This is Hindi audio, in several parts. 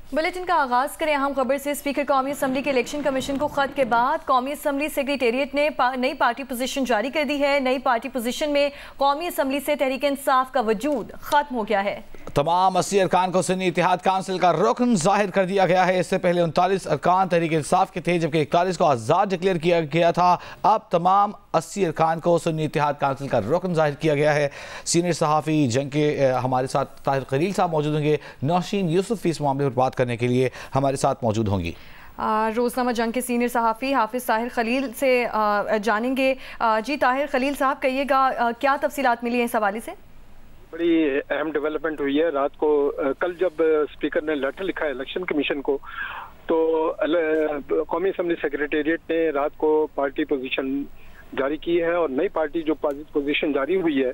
बुलेटिन का आगाज करें अहम खबर से। स्पीकर कौमी असम्बली के इलेक्शन कमीशन को खत के बाद कौमी असम्बली सेक्रेटेरिएट ने नई पार्टी पोजीशन जारी कर दी है। नई पार्टी पोजीशन में कौमी असम्बली से तहरीक इंसाफ का वजूद खत्म हो गया है। तमाम 80 अरकान को सुन्नी इत्तेहाद काउंसिल का रुकन जाहिर कर दिया गया है। इससे पहले 39 अरकान तहरीक इंसाफ के थे, जबकि 41 को आज़ाद डिक्लेयर किया गया था। अब तमाम 80 अरकान को सुन्नी इत्तेहाद काउंसिल का रुकन जाहिर किया गया है। सीनियर सहाफ़ी जंग के हमारे साथ ताहिर खलील साहब मौजूद होंगे। नौशीन यूसुफ इस मामले पर बात करने के लिए हमारे साथ मौजूद होंगी। रोज़नामा जंग के सीनियर सहाफ़ी हाफिज़ ताहिर खलील से जानेंगे। जी ताहिर खलील साहब, कहिएगा क्या तफसीलात मिली हैं इस हवाले से? बड़ी अहम डेवलपमेंट हुई है। रात को कल जब स्पीकर ने लेटर लिखा है इलेक्शन कमीशन को, तो कौमी असम्बली सेक्रेटेरिएट ने रात को पार्टी पोजीशन जारी की है। और नई पार्टी जो पोजीशन जारी हुई है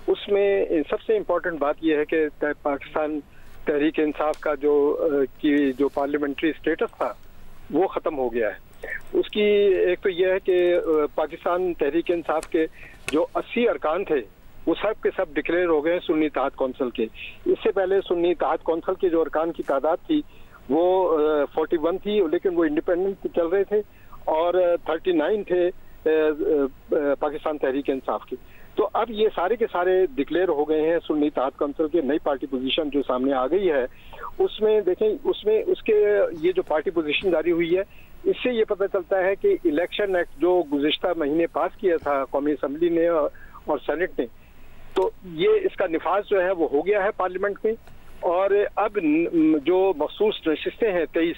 उसमें सबसे इम्पोर्टेंट बात यह है कि पाकिस्तान तहरीक इंसाफ का जो पार्लियामेंट्री स्टेटस था वो ख़त्म हो गया है। उसकी एक तो यह है कि पाकिस्तान तहरीक इंसाफ के जो 80 अरकान थे वो सब के सब डिक्लेयर हो गए सुन्नी इत्तेहाद कौंसिल के। इससे पहले सुन्नी इत्तेहाद कौंसिल के जो अरकान की तादाद थी वो 41 थी, लेकिन वो इंडिपेंडेंट चल रहे थे, और 39 थे पाकिस्तान तहरीक इंसाफ के। तो अब ये सारे के सारे डिक्लेयर हो गए हैं सुन्नी इत्तेहाद कौंसिल के। नई पार्टी पोजीशन जो सामने आ गई है उसमें देखें, उसमें उसके ये जो पार्टी पोजीशन जारी हुई है इससे ये पता चलता है कि इलेक्शन एक्ट जो गुज़िश्ता महीने पास किया था कौमी असम्बली ने और सेनेट ने, तो ये इसका निफाज जो है वो हो गया है पार्लियामेंट में। और अब जो मखसूस नशिस्तें हैं 23,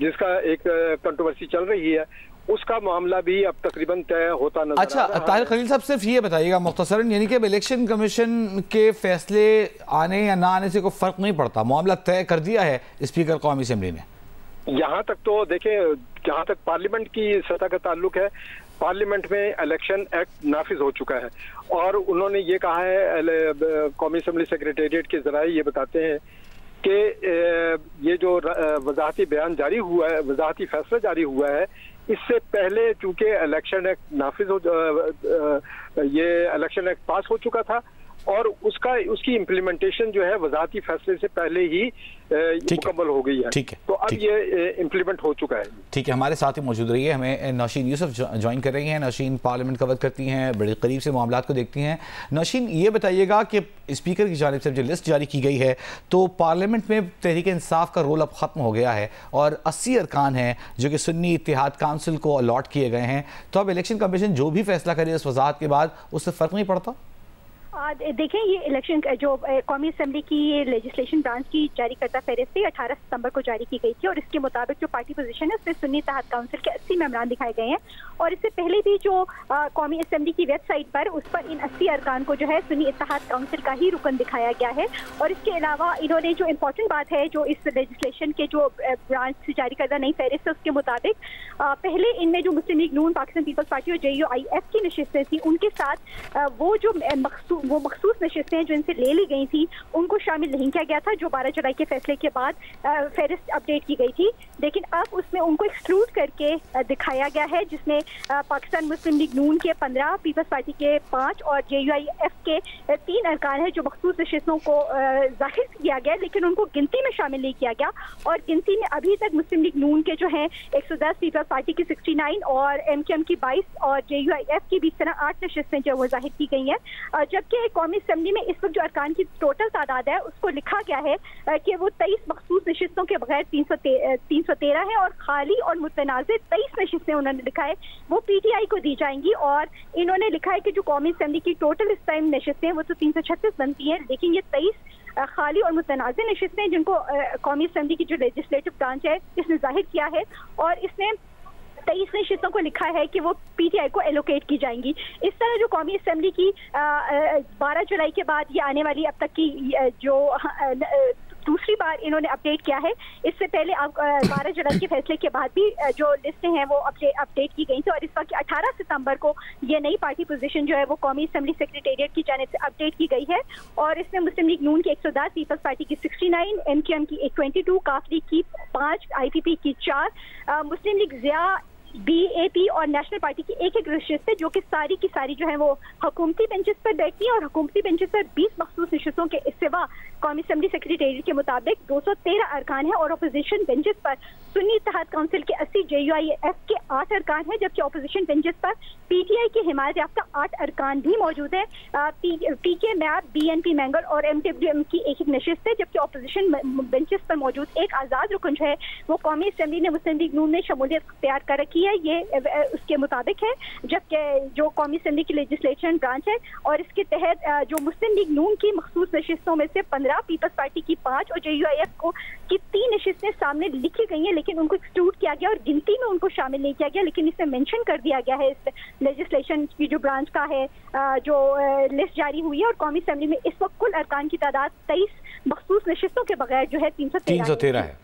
जिसका एक कंट्रोवर्सी चल रही है, उसका मामला भी अब तकरीबन तय होता नजर आ रहा है। ताहिर खलील साहब, सिर्फ ये बताइएगा मुख्तसरन, यानी कि इलेक्शन कमीशन के फैसले आने या ना आने से कोई फर्क नहीं पड़ता, मामला तय कर दिया है स्पीकर कौमी असम्बली ने? यहाँ तक तो देखें, जहाँ तक पार्लियामेंट की सतह का ताल्लुक है, पार्लियामेंट में इलेक्शन एक्ट नाफिज हो चुका है। और उन्होंने ये कहा है, कौमी असम्बली सेक्रेटेरिएट के जराए ये बताते हैं कि ये जो वजाहती बयान जारी हुआ है, वजाहती फैसला जारी हुआ है, इससे पहले चूंकि इलेक्शन एक्ट नाफिज हो, ये इलेक्शन एक्ट पास हो चुका था और उसकी इम्प्लीमेंटेशन जो है वजाहती फैसले से पहले ही मुकम्मल हो गई है। ठीक है, तो अब ये इम्प्लीमेंट हो चुका है। ठीक है, हमारे साथ ही मौजूद रही है, हमें नौशीन यूसुफ ज्वाइन कर रही हैं। नौशीन पार्लियामेंट कवर करती हैं, बड़े करीब से मामलात को देखती हैं। नौशीन, ये बताइएगा कि स्पीकर की जानिब से जो लिस्ट जारी की गई है, तो पार्लियामेंट में तहरीक इंसाफ का रोल अब ख़त्म हो गया है और 80 अरकान हैं जो कि सुन्नी इत्तेहाद काउंसिल को अलॉट किए गए हैं। तो अब इलेक्शन कमीशन जो भी फैसला करे इस वजाहत के बाद, उससे फ़र्क नहीं पड़ता? देखें, ये इलेक्शन जो कौमी असम्बली की लेजिस्लेशन ब्रांच की जारी करता फहरिस्त 18 सितंबर को जारी की गई थी, और इसके मुताबिक जो पार्टी पोजीशन है उसमें सुन्नी इत्तेहाद काउंसिल के 80 मेंबरान दिखाए गए हैं। और इससे पहले भी जो कौमी असम्बली की वेबसाइट पर उस पर इन 80 अरकान को जो है सुन्नी इत्तेहाद काउंसिल का ही रुकन दिखाया गया है। और इसके अलावा इन्होंने जो इम्पोर्टेंट बात है जो इस लेजिस्लेशन के जो ब्रांच से जारी करदा नई फहरिस्त है उसके मुताबिक पहले इनमें जो मुस्लिम लीग नून, पाकिस्तान पीपल्स पार्टी और JUIF की नशिस्तें थी, उनके साथ वो जो मखसूस नशिस्तें जो इनसे ले ली गई थी उनको शामिल नहीं किया गया था, जो 12 जुलाई के फैसले के बाद फहरिस्त अपडेट की गई थी। लेकिन अब उसमें उनको एक्सक्लूड करके दिखाया गया है, जिसमें पाकिस्तान मुस्लिम लीग नून के 15, पीपल्स पार्टी के 5 और JUIF के 3 अरकान है जो मखसूस नशिस्तों को जाहिर किया गया, लेकिन उनको गिनती में शामिल नहीं किया गया। और गिनती में अभी तक मुस्लिम लीग नून के जो है 110, पीपल्स पार्टी की 69 और MQM की 22 और JUIF की भी 8 नशिस्तें जो वो जाहिर की गई हैं। जबकि कौमी असम्बली में इस वक्त जो अरकान की टोटल तादाद है उसको लिखा गया है कि वो 23 मखसूस नशिस्तों के बगैर 313 है, और खाली और मुतनाज़े 23 नशिस्तें उन्होंने लिखा है वो PTI को दी जाएंगी। और इन्होंने लिखा है कि जो कौमी असम्बली की टोटल इस टाइम नशिस्तें वो तो 336 बनती हैं, लेकिन ये 23 खाली और मुतनाज़े नशिस्तें जिनको कौमी असम्बली की जो लेजिस्लेटिव ब्रांच है इसने जाहिर किया है, और इसने 23 नशिस्तों को लिखा है कि वो PTI को एलोकेट की जाएंगी। इस तरह जो कौमी असम्बली की 12 जुलाई के बाद ये आने वाली अब तक की जो दूसरी बार इन्होंने अपडेट किया है, इससे पहले अब 12 जुलाई के फैसले के बाद भी जो लिस्टें हैं वो अपडेट की गई थी। और इस वक्त 18 सितंबर को ये नई पार्टी पोजीशन जो है वो कौमी असम्बली सेक्रेटेरिएट की जानिब से अपडेट की गई है, और इसमें मुस्लिम लीग नून की 110, पीपल्स पार्टी की 69, MQM की 122, काफ लीग की 5, IPP की 4, मुस्लिम लीग ज़िया, BAP और नेशनल पार्टी की एक नशिस्त है जो कि सारी की सारी जो है वो हुकूमती बेंचेस पर बैठती है, और हुकूमती बेंचेस पर 20 मखसूस नशिस्तों के सिवा कौमी असम्बली सेक्रेटेरिएट के मुताबिक 213 अरकान हैं और अपोजिशन बेंचेस पर सुन्नी इत्तेहाद काउंसिल के 80, JUIF के 8 अरकान हैं, जबकि अपोजिशन बेंचेस पर PTI की हिमायत याफ्ता 8 अरकान भी मौजूद है। PK मैप, BNP मैंगल और MWM की एक नशिस्त है, जबकि अपोजिशन बेंचेस पर मौजूद एक आज़ाद रुकन है वो कौमी असम्बली ने मुस्लिम लीग नून ने शमूलियत तैयार कर रखी है, ये उसके मुताबिक है। जबकि जो कौमी असम्बली की लेजिस्लेशन ब्रांच है और इसके तहत जो मुस्लिम लीग नून की मखसूस नशिस्तों में से 15, पीपल्स पार्टी की 5 और JUIF की 3 नशिस्तें सामने लिखी गई हैं, लेकिन उनको एक्सक्लूड किया गया और गिनती में उनको शामिल नहीं किया गया, लेकिन इसमें मेंशन कर दिया गया है इस लेजिस्लेशन की जो ब्रांच का है जो लिस्ट जारी हुई है। और कौमी असम्बली में इस वक्त कुल अरकान की तादाद 23 मखसूस नशिस्तों के बगैर जो है 313 है।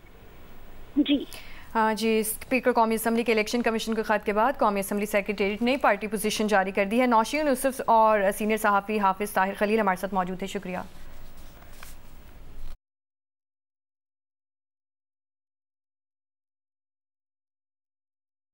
जी हाँ जी, स्पीकर कौमी असम्बली के इलेक्शन कमीशन के खत के बाद कौमी असम्बली सेक्रेटेरिएट ने पार्टी पोजीशन जारी कर दी है। नौशीन यूसुफ और सीनियर सहाफ़ी हाफिज ताहिर खलील हमारे साथ मौजूद है, शुक्रिया।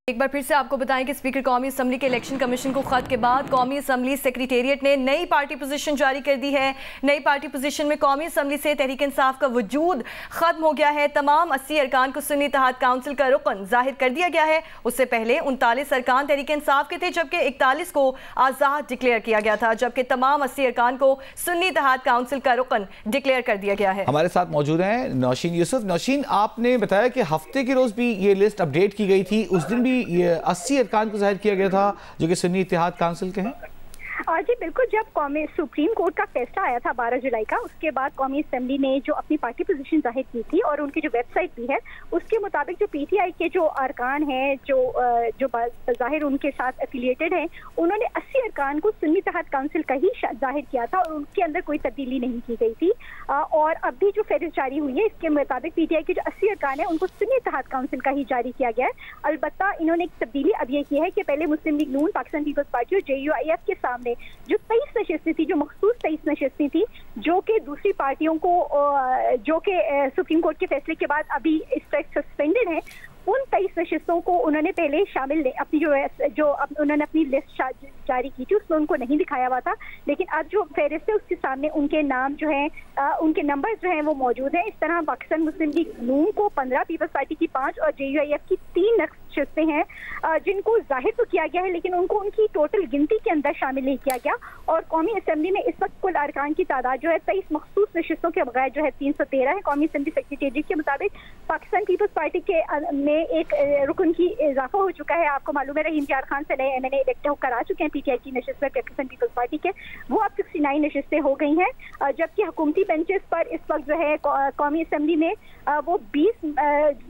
एक बार फिर से आपको बताएं कि स्पीकर कौमी असम्बली के इलेक्शन कमीशन को खत के बाद कौमी असम्बली सेक्रेटेरिएट ने नई पार्टी पोजीशन जारी कर दी है। नई पार्टी पोजीशन में कौमी असम्बली से तहरीक इंसाफ का वजूद खत्म हो गया है। तमाम 80 अरकान को सुन्नी इत्तेहाद काउंसिल का रुकन जाहिर कर दिया गया है। उससे पहले 39 अरकान तहरीक इंसाफ के थे, जबकि 41 को आज़ाद डिक्लेयर किया गया था, जबकि तमाम 80 अरकान को सुन्नी इत्तेहाद काउंसिल का रुकन डिक्लेयर कर दिया गया है। हमारे साथ मौजूद हैं नौशीन यूसुफ। नौशीन, आपने बताया कि हफ्ते के रोज भी ये लिस्ट अपडेट की गई थी, उस दिन भी ये 80 अरकान को जाहिर किया गया था जो कि सुन्नी इत्तेहाद काउंसिल के हैं। जी बिल्कुल, जब कौमी सुप्रीम कोर्ट का फैसला आया था 12 जुलाई का, उसके बाद कौमी असम्बली ने जो अपनी पार्टी पोजीशन जाहिर की थी और उनकी जो वेबसाइट भी है उसके मुताबिक जो PTI के जो अरकान हैं जो जाहिर उनके साथ एफिलिएटेड हैं, उन्होंने 80 अरकान को सुन्नी इत्तेहाद काउंसिल का ही जाहिर किया था और उनके अंदर कोई तब्दीली नहीं की गई थी। और अब भी जो फहरिस्त जारी हुई है इसके मुताबिक PTI के जो 80 अरकान है उनको सुन्नी इत्तेहाद काउंसिल का ही जारी किया गया है। अलबत्ता इन्होंने एक तब्दीली अब ये की है कि पहले मुस्लिम लीग नून, पाकिस्तान पीपल्स पार्टी और JUIF के सामने जो 23 नशिस्तें थी, जो मखसूस 23 नशिस्तें थी, जो कि दूसरी पार्टियों को जो कि सुप्रीम कोर्ट के फैसले के बाद अभी इस पर सस्पेंडेड है, उन 23 नशिस्तों को उन्होंने पहले शामिल अपनी उन्होंने अपनी लिस्ट जारी की थी, उसमें उनको नहीं दिखाया हुआ था, लेकिन अब जो फहरिस्त है उसके सामने उनके नाम जो हैं, उनके नंबर जो हैं वो मौजूद हैं। इस तरह पाकिस्तान मुस्लिम लीग नून को 15, पीपल्स पार्टी की 5 और JUIF की 3 नशिस्तें हैं जिनको जाहिर तो किया गया है, लेकिन उनको उनकी टोटल गिनती के अंदर शामिल नहीं किया गया। और कौमी असम्बली में इस वक्त कुल अरकान की तादाद जो है 23 मखसूस नशिस्तों के बगैर जो है 313 है। कौमी असम्बली सेक्रेटेरिएट के मुताबिक पाकिस्तान पीपल्स पार्टी के में एक रुकन की इजाफा हो चुका है। आपको मालूम है रहीम यार खान से नए MNA इलेक्ट होकर आ चुके हैं PTI की नशिस्त पर पाकिस्तान पीपल्स पार्टी के, वो अब 69 नशिस्तें हो गई हैं, जबकि हुकूमती बेंचेस पर इस वक्त जो है कौमी असम्बली में वो 20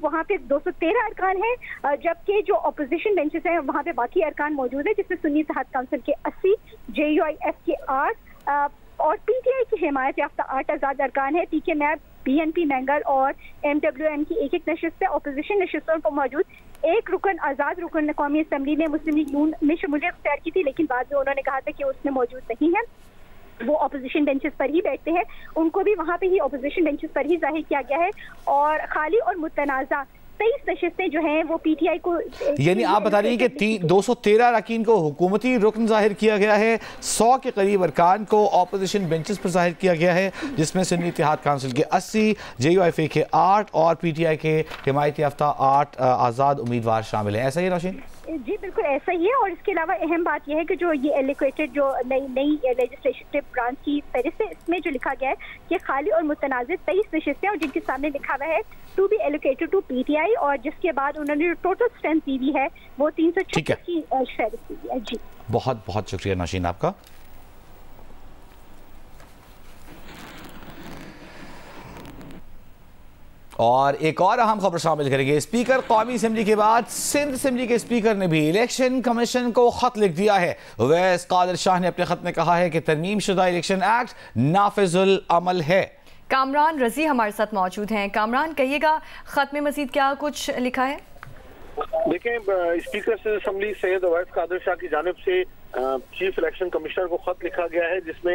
वहाँ पे 213 अरकान हैं, जबकि जो अपोजिशन बेंचेस हैं वहाँ पे बाकी अरकान मौजूद है, जिसमें सुन्नी इत्तेहाद काउंसिल के 80, JUIF के 8 और PTI की हिमायत याफ्ता 8 आज़ाद अरकान है। PK मैप, BNP मैंगल और MWM की एक नशिस्त है। अपोजिशन नशिस्तों पर मौजूद एक रुकन, आज़ाद रुकन कौमी असम्बली ने मुस्लिम लीग नून में शमूलियत तैयार की थी, लेकिन बाद में उन्होंने कहा था कि उसमें मौजूद नहीं है, वो अपोजिशन बेंचेस पर ही बैठते हैं, उनको भी वहाँ पे ही अपोजिशन बेंचेस पर ही जाहिर किया गया है। और खाली और मुतनाज़ा 23 नशिस्तें जो हैं वो PTI को, यानी आप बता रही हैं कि 213 अरकान को हुकूमती रुकन जाहिर किया गया है, 100 के करीब अरकान को अपोजिशन बेंचेस पर जाहिर किया गया है, जिसमें सुन्नी इत्तेहाद काउंसिल के 80, JUIF के 8 और PTI के हिमायत याफ्ता 8 आज़ाद उम्मीदवार शामिल हैं। ऐसा ही नौशीन? जी बिल्कुल ऐसा ही है। और इसके अलावा अहम बात यह है कि जो ये एलोकेटेड जो नई लेजिस्लेटिव ब्रांच की फहरिस्त है, इसमें जो लिखा गया है कि खाली और मुतनाज़िर 23 नशिस्तें और जिनके सामने लिखा हुआ है to be allocated to PTI, और जिसके बाद उन्होंने जो टोटल स्ट्रेंथ दी हुई है वो 336 की फहरिस्त दी है। जी बहुत बहुत शुक्रिया नौशीन आपका। और एक और अहम खबर शामिल करेंगे। स्पीकर कौमी असम्बली के बाद सिंध असम्बली के स्पीकर ने भी इलेक्शन कमीशन को खत लिख दिया है। उवैस कादिर शाह ने अपने खत में कहा है कि तरमीम शुदा इलेक्शन एक्ट नाफिजुल अमल है। कामरान रजी हमारे साथ मौजूद हैं। कामरान, कहिएगा खत में मजीद क्या कुछ लिखा है? देखें, स्पीकर सिंध असम्बली सैयद उवैस कादिर शाह की जानिब से चीफ इलेक्शन कमिश्नर को खत लिखा गया है, जिसमें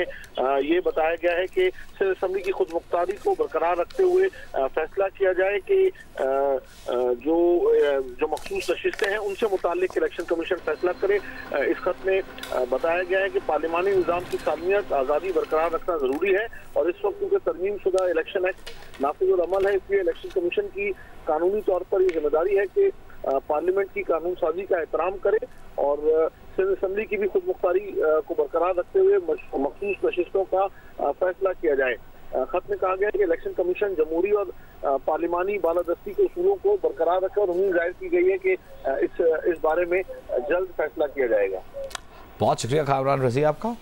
ये बताया गया है कि सिंध असेंबली की खुद मुख्तारी को बरकरार रखते हुए फैसला किया जाए कि जो मखसूस नशिस्तें हैं उनसे मुताल्लिक इलेक्शन कमीशन फैसला करे। इस खत में बताया गया है कि पार्लिमानी निज़ाम की सालमियत आज़ादी बरकरार रखना जरूरी है और इस वक्त क्योंकि तरमीम शुदा इलेक्शन एक्ट नाफिज़ अमल है, इसलिए इलेक्शन कमीशन की कानूनी तौर पर ये जिम्मेदारी है कि पार्लियामेंट की कानून साजी का एहतराम करे और सिंध असेंबली की भी खुद मुख्तारी को बरकरार रखते हुए मखसूस नशिस्तों का फैसला किया जाए। खत में कहा गया है कि इलेक्शन कमीशन जमहूरी और पार्लिमानी बालादस्ती के उसूलों को बरकरार रखे और उम्मीद जाहिर की गई है कि इस बारे में जल्द फैसला किया जाएगा। बहुत शुक्रिया कामरान रजी आपका।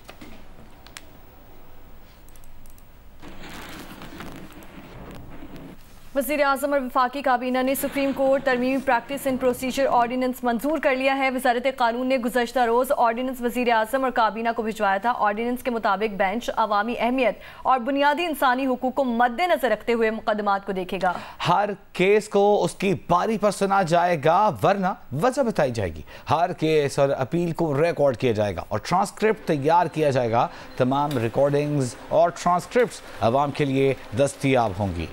वज़ीर-ए-आज़म और वफाकी काबीना ने सुप्रीम कोर्ट तरमीमी प्रैक्टिस एंड प्रोसीजर ऑर्डिनेंस मंजूर कर लिया है। वज़ारत कानून ने गुज़श्ता रोज़ ऑर्डिनेंस वज़ीर-ए-आज़म और काबीना को भिजवाया था। ऑर्डिनेंस के मुताबिक बेंच अवामी अहमियत और बुनियादी इंसानी हुकूक को मद्देनजर रखते हुए मुकदमात को देखेगा। हर केस को उसकी बारी पर सुना जाएगा, वरना वजह बताई जाएगी। हर केस और अपील को रिकॉर्ड किया जाएगा और ट्रांसक्रिप्ट तैयार किया जाएगा। तमाम रिकॉर्डिंग्स और ट्रांसक्रिप्ट्स अवाम के लिए दस्तयाब होंगी।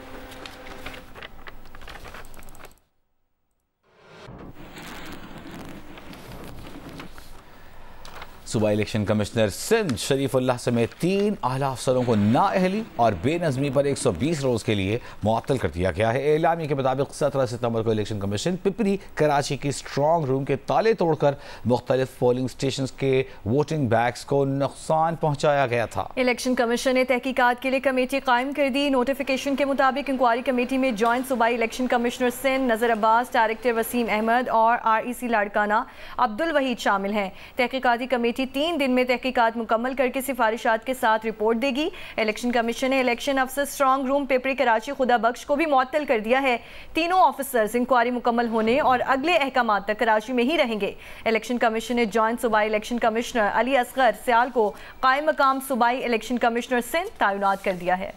सूबा इलेक्शन कमिश्नर सिंध शरीफुल्लाह समेत 3 आला अफसरों को नाअहली और बेनज़मी पर 120 रोज़ के लिए मुअत्तल कर दिया गया है। एलामी के मुताबिक 17 सितंबर को इलेक्शन कमीशन पिपरी कराची की स्ट्रॉन्ग रूम के ताले तोड़कर मुख्तलिफ पोलिंग स्टेशन के वोटिंग बैग्स को नुकसान पहुँचाया गया था। इलेक्शन कमीशन ने तहकीकात के लिए कमेटी कायम कर दी। नोटिफिकेशन के मुताबिक इंक्वायरी कमेटी में जॉइंट सूबाई इलेक्शन कमिश्नर सिंध नज़र अब्बास, डायरेक्टर वसीम अहमद और REC लाड़काना अब्दुल वहीद शामिल हैं। तहकीकाती कमेटी 3 दिन में तहकीकात मुकम्मल करके सिफारिशात के साथ रिपोर्ट देगी। इलेक्शन कमीशन ने इलेक्शन अफसर स्ट्रॉन्ग रूम पिपरी कराची खुदा बख्श को भी मुअत्तल कर दिया है। तीनों ऑफिसर्स इंक्वायरी मुकम्मल होने और अगले अहकामात तक कराची में ही रहेंगे। इलेक्शन कमीशन ने जॉइंट सूबाई इलेक्शन कमिश्नर अली असगर सियाल को कायम मकाम सूबाई इलेक्शन कमिश्नर सिंध तैनात कर दिया है।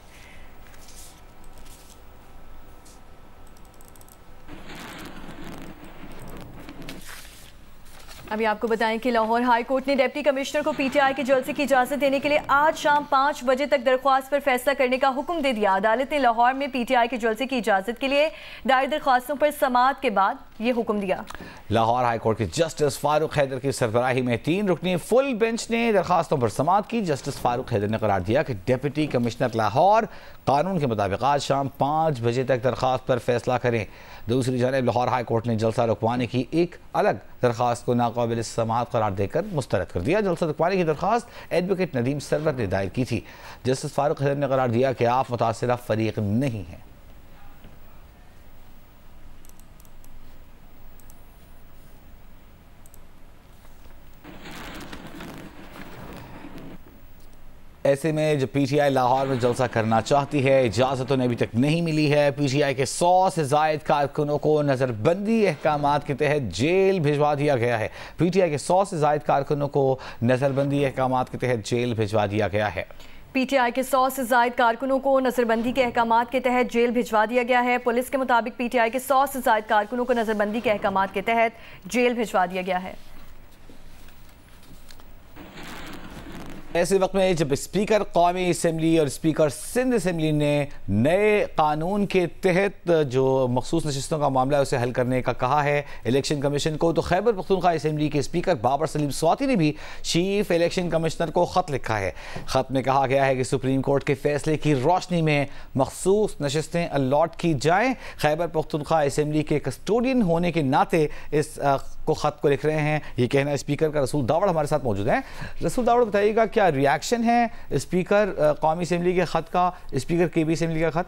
अभी आपको बताएं कि लाहौर हाई कोर्ट ने डिप्टी कमिश्नर को PTI के जलसे की इजाज़त देने के लिए आज शाम 5 बजे तक दरख्वास्त पर फैसला करने का हुक्म दे दिया। अदालत ने लाहौर में PTI के जलसे की इजाज़त के लिए दायर दरख्वास्तों पर समाअत के बाद ये हुक्म दिया। लाहौर हाई कोर्ट के जस्टिस फारूक हैदर की सरबराही में 3 रुकनी फुल बेंच ने दरखास्तों पर समाअत की। जस्टिस फारूक हैदर ने करार दिया कि डिप्टी कमिश्नर लाहौर कानून के मुताबिक आज शाम 5 बजे तक दरखास्त पर फैसला करें। दूसरी जानब लाहौर हाई कोर्ट ने जलसा रुकवाने की एक अलग दरखास्त को नाकाबिल समाअत करार देकर मुस्तरद कर दिया। जलसा रुकवाने की दरखास्त एडवोकेट नदीम सरवर ने दायर की थी। जस्टिस फारूक हैदर ने करार दिया कि आप मुतासिरा फरीक नहीं हैं। ऐसे में जब PTI लाहौर में जलसा करना चाहती है, इजाज़त उन्हें अभी तक नहीं मिली है। PTI के 100 से ज़ायद कारकुनों को नज़रबंदी अहकामात के तहत जेल भिजवा दिया गया है। PTI के 100 से ज़ायद कारकुनों को नज़रबंदी अहकामात के तहत जेल भिजवा दिया गया है। PTI के 100 से ज़ायद कारकुनों को नज़रबंदी के अहकामात के तहत जेल भिजवा दिया गया है। पुलिस के मुताबिक PTI के 100 से ज़ायद कारकुनों को नज़रबंदी के अहकामात के तहत जेल भिजवा दिया गया है। ऐसे वक्त में जब स्पीकर कौमी असम्बली और स्पीकर सिंध असम्बली ने नए कानून के तहत जो मखसूस नशिस्तों का मामला है उसे हल करने का कहा है इलेक्शन कमीशन को, तो खैबर पख्तूनख्वा असम्बली के स्पीकर बाबर सलीम स्वाति ने भी चीफ इलेक्शन कमिश्नर को ख़त लिखा है। ख़त में कहा गया है कि सुप्रीम कोर्ट के फैसले की रोशनी में मखसूस नशिस्तें अलॉट की जाएँ। खैबर पख्तूनख्वा असम्बली के कस्टोडियन होने के नाते इस को ख़त को लिख रहे हैं। ये कहना स्पीकर का रसूल दावड़ हमारे साथ मौजूद हैं। रसूल दावड़, बताइएगा क्या रिएक्शन है स्पीकर कौमी असम्बली के ख़त का, स्पीकर KB असम्बली का ख़त?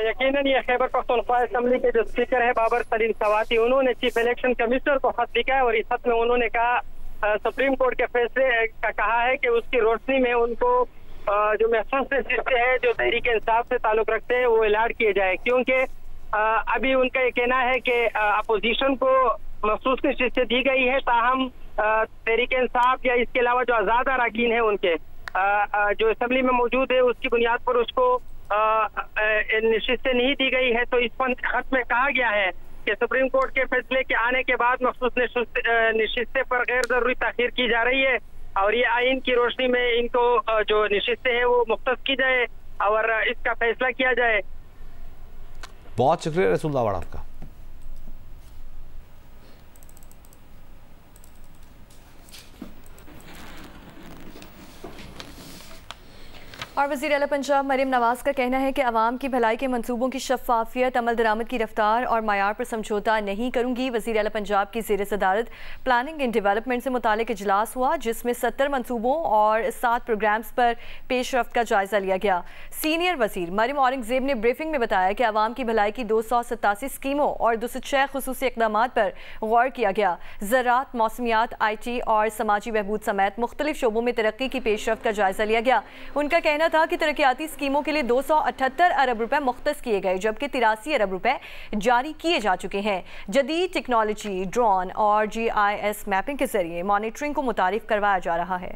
यकीनन ये खैबर पख्तूनख्वा असम्बली के जो स्पीकर है बाबर सलीम स्वाति, उन्होंने चीफ इलेक्शन कमिश्नर को खत लिखा है और इस खत में उन्होंने कहा सुप्रीम कोर्ट के फैसले का कहा है कि उसकी रोशनी में उनको जो महसूस नशिस्तें हैं जो तहरीक इंसाफ से ताल्लुक रखते हैं वो अलॉट किए जाए, क्योंकि अभी उनका ये कहना है कि अपोजिशन को महसूस नशिस्तें दी गई है, ताहम तहरीक इंसाफ या इसके अलावा जो आज़ाद अरकान है उनके जो असम्बली में मौजूद है उसकी बुनियाद पर उसको नशिस्तें नहीं दी गई है। तो इस खत में कहा गया है कि सुप्रीम कोर्ट के फैसले के आने के बाद मखसूस नशिस्तें पर गैर जरूरी ताखीर की जा रही है और ये आइन की रोशनी में इनको जो नशिस्तें हैं वो मुख्तस की जाए और इसका फैसला किया जाए। बहुत शुक्रिया रसूल दावड़ आपका। और वज़ीर आला पंजाब मरियम नवाज का कहना है कि अवाम की भलाई के मंसूबों की शफाफियत, अमल दरामद की रफ्तार और मायार पर समझौता नहीं करूंगी। वज़ीर आला पंजाब की ज़ेर सदारत प्लानिंग एंड डेवलपमेंट से मुतालिक इजलास हुआ जिसमें 70 मनसूबों और 7 प्रोग्राम्स पर पेशरफ्त का जायजा लिया गया। सीनियर वज़ीर मरियम औरंगजेब ने ब्रीफिंग में बताया कि अवाम की भलाई की 287 स्कीमों और 206 खुसूसी इक़दामात पर गौर किया गया। ज़राअत, मौसमियात, IT और समाजी बहबूद समेत मुख्तलिफ शोबों में तरक्की की पेशरफ्त का जायजा लिया गया। उनका कहना था कि तरक्याती स्कीमों के लिए 278 अरब रुपए मुख्तस किए गए जबकि 83 अरब रुपए जारी किए जा चुके हैं। जदीद टेक्नोलॉजी, ड्रोन और GIS मैपिंग के जरिए मॉनिटरिंग को मुतारिफ करवाया जा रहा है।